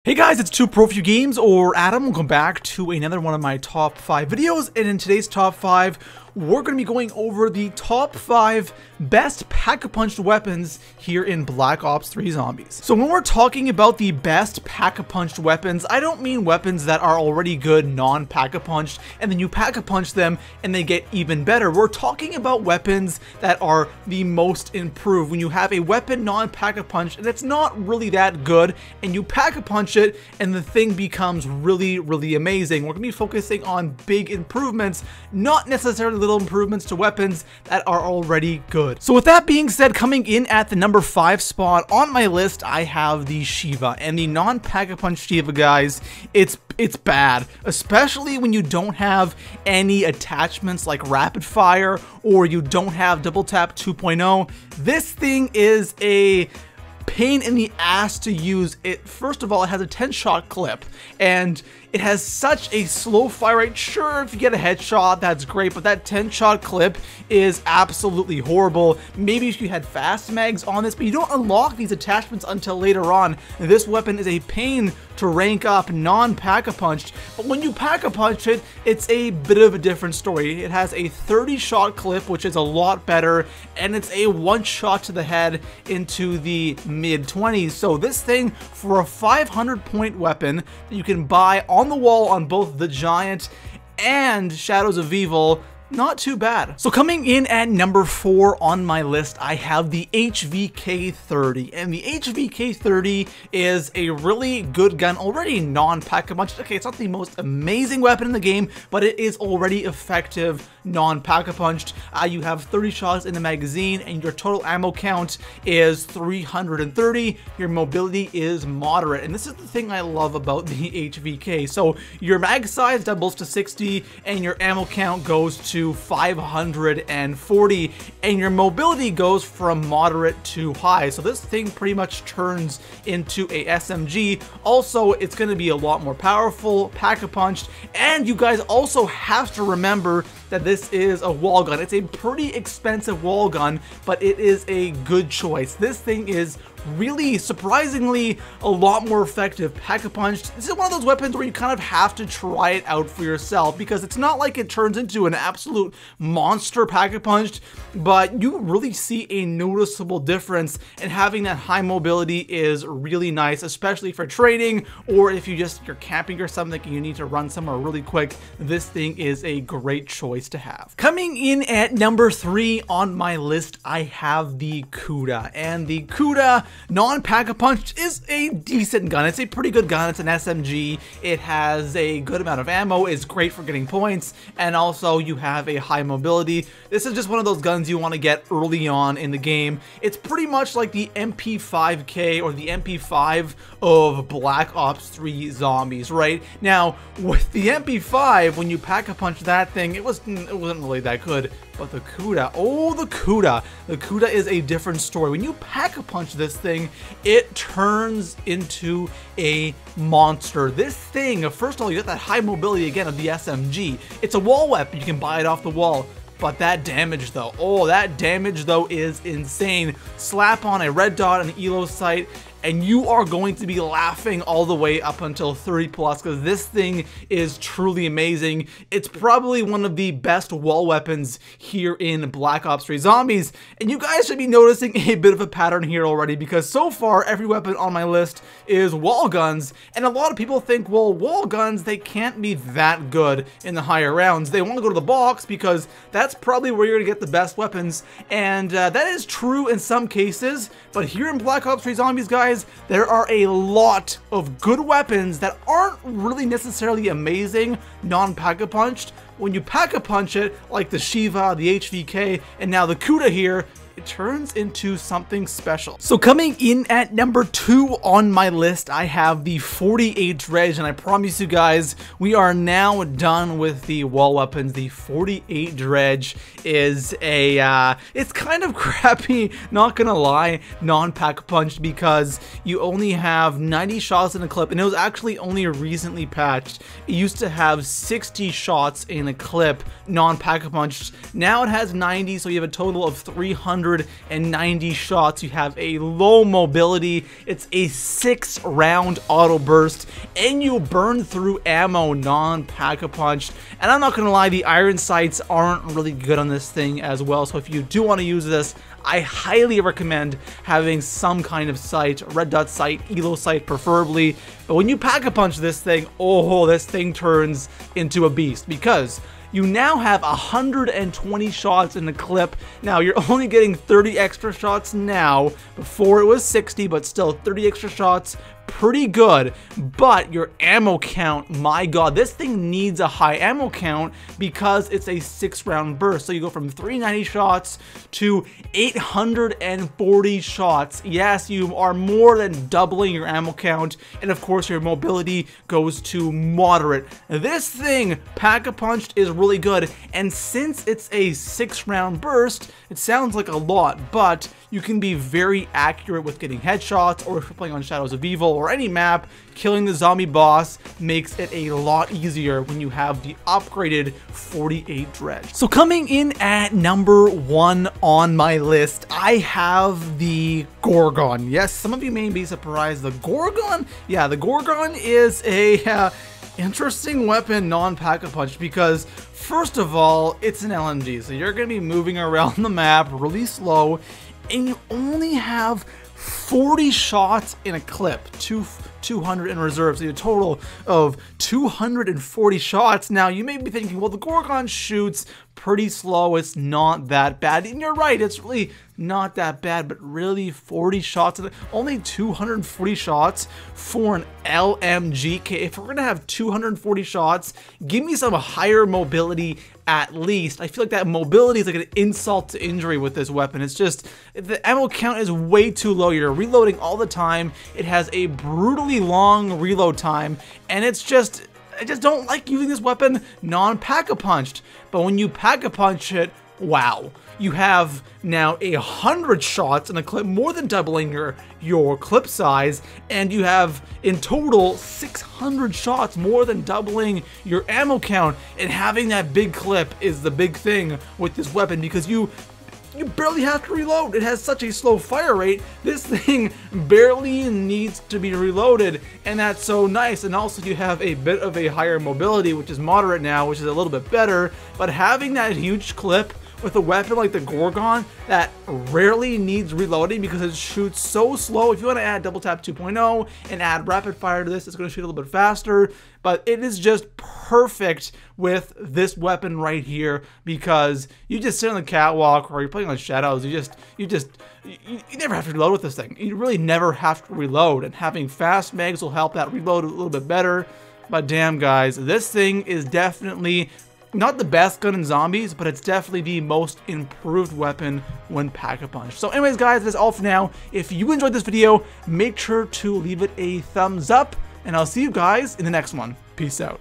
Hey guys, it's ToProForuGames or Adam. Welcome back to another one of my top 5 videos, and in today's top 5, we're going to be going over the top 5 best pack-a-punched weapons here in Black Ops 3 Zombies. So when we're talking about the best pack-a-punched weapons, I don't mean weapons that are already good non-pack-a-punched and then you pack-a-punch them and they get even better. We're talking about weapons that are the most improved. When you have a weapon non-pack-a-punched and it's not really that good and you pack-a-punch it and the thing becomes really amazing. We're going to be focusing on big improvements, not necessarily little improvements to weapons that are already good. So with that being said, coming in at the number 5 spot on my list, I have the Shiva. And the non-pack-a-punch Shiva, guys, it's bad, especially when you don't have any attachments like rapid fire or you don't have double tap 2.0. This thing is a pain in the ass to use. First of all, it has a 10-shot clip and it has such a slow fire rate. Sure, if you get a headshot, that's great, but that 10-shot clip is absolutely horrible. Maybe if you had fast mags on this, but you don't unlock these attachments until later on. This weapon is a pain to rank up non-pack-a-punched, but when you pack-a-punch it, it's a bit of a different story. It has a 30-shot clip, which is a lot better, and it's a one-shot to the head into the mid-20s. So this thing, for a 500-point weapon that you can buy on the wall on both the Giant and Shadows of Evil, not too bad. So coming in at number 4 on my list, I have the HVK-30, and the HVK-30 is a really good gun, already non-pack-a-punch. Okay, it's not the most amazing weapon in the game, but it is already effective non-pack-a-punched. You have 30 shots in the magazine, and your total ammo count is 330. Your mobility is moderate, and this is the thing I love about the HVK. So your mag size doubles to 60, and your ammo count goes to 540, and your mobility goes from moderate to high. So this thing pretty much turns into a SMG. Also, it's going to be a lot more powerful, pack-a-punched, and you guys also have to remember that this is a wall gun. It's a pretty expensive wall gun, but it is a good choice. This thing is really, surprisingly, a lot more effective pack-a-punched. This is one of those weapons where you kind of have to try it out for yourself, because it's not like it turns into an absolute monster pack-a-punched, but you really see a noticeable difference, and having that high mobility is really nice, especially for trading, or if you're camping or something and you need to run somewhere really quick. This thing is a great choice to have. Coming in at number 3 on my list, I have the Kuda, and the Kuda non-pack-a-punch is a decent gun. It's a pretty good gun. It's an SMG. It has a good amount of ammo. It's great for getting points, and also you have a high mobility. This is just one of those guns you want to get early on in the game. It's pretty much like the MP5K or the MP5 of Black Ops 3 Zombies, right? Now, with the MP5, when you pack-a-punch that thing, it wasn't really that good. But the Kuda, oh, the Kuda is a different story. When you pack-a-punch this thing, it turns into a monster. This thing, first of all, you get that high mobility again of the SMG. It's a wall weapon. You can buy it off the wall. But that damage though, oh, that damage though is insane. Slap on a red dot on the elo sight, and you are going to be laughing all the way up until 30 plus, because this thing is truly amazing. It's probably one of the best wall weapons here in Black Ops 3 Zombies, and you guys should be noticing a bit of a pattern here already, because so far every weapon on my list is wall guns, and a lot of people think, well, wall guns, they can't be that good in the higher rounds. They want to go to the box because that's probably where you're going to get the best weapons, and that is true in some cases, but here in Black Ops 3 Zombies, guys, there are a lot of good weapons that aren't really necessarily amazing non-pack-a-punched. When you pack-a-punch it, like the Shiva, the HVK, and now the Kuda here, it turns into something special. So coming in at number 2 on my list, I have the 48 Dredge, and I promise you guys, we are now done with the wall weapons. The 48 Dredge is it's kind of crappy, not gonna lie, non-pack-a-punched, because you only have 90 shots in a clip, and it was actually only recently patched. It used to have 60 shots in a clip, non-pack-a-punched. Now it has 90, so you have a total of 300 290 shots. You have a low mobility. It's a 6-round auto burst, and you burn through ammo non-pack-a-punched. And I'm not gonna lie, the iron sights aren't really good on this thing as well, so if you do want to use this, I highly recommend having some kind of sight, red dot sight, elo sight preferably. But when you pack-a-punch this thing, oh, this thing turns into a beast, because you now have 120 shots in the clip. Now, you're only getting 30 extra shots now. Before it was 60, but still 30 extra shots. Pretty good, but your ammo count, my god, this thing needs a high ammo count because it's a 6-round burst. So you go from 390 shots to 840 shots. Yes, you are more than doubling your ammo count, and of course your mobility goes to moderate. This thing, pack-a-punched, is really good, and since it's a 6-round burst, it sounds like a lot, but you can be very accurate with getting headshots, or if you're playing on Shadows of Evil or any map, killing the zombie boss makes it a lot easier when you have the upgraded 48 dredge. So coming in at number 1 on my list, I have the Gorgan. Yes, some of you may be surprised. The Gorgan? Yeah, the Gorgan is a interesting weapon non-pack-a-punch because first of all, it's an LMG, so you're going to be moving around the map really slow, and you only have 40 shots in a clip, 200 in reserve, so a total of 240 shots. Now, you may be thinking, well, the Gorgan shoots pretty slow, it's not that bad, and you're right, it's really not that bad, but really 40 shots, only 240 shots for an LMG. Okay, if we're gonna have 240 shots, give me some higher mobility at least. I feel like that mobility is like an insult to injury with this weapon. It's just, the ammo count is way too low. You're reloading all the time. It has a brutally long reload time, and it's just, I just don't like using this weapon non-pack-a-punched. But when you pack-a-punch it, wow. You have now 100 shots in a clip, more than doubling your clip size, and you have in total 600 shots, more than doubling your ammo count. And having that big clip is the big thing with this weapon because you barely have to reload. It has such a slow fire rate. This thing barely needs to be reloaded, and that's so nice. And also you have a bit of a higher mobility, which is moderate now, which is a little bit better. But having that huge clip with a weapon like the Gorgan that rarely needs reloading because it shoots so slow. If you want to add Double Tap 2.0 and add rapid fire to this, it's going to shoot a little bit faster, but it is just perfect with this weapon right here because you just sit on the catwalk or you're playing on Shadows, you never have to reload with this thing. You really never have to reload, and having fast mags will help that reload a little bit better. But damn guys, this thing is definitely not the best gun in zombies, but it's definitely the most improved weapon when pack-a-punch. So anyways guys, that's all for now. If you enjoyed this video, make sure to leave it a thumbs up, and I'll see you guys in the next one. Peace out.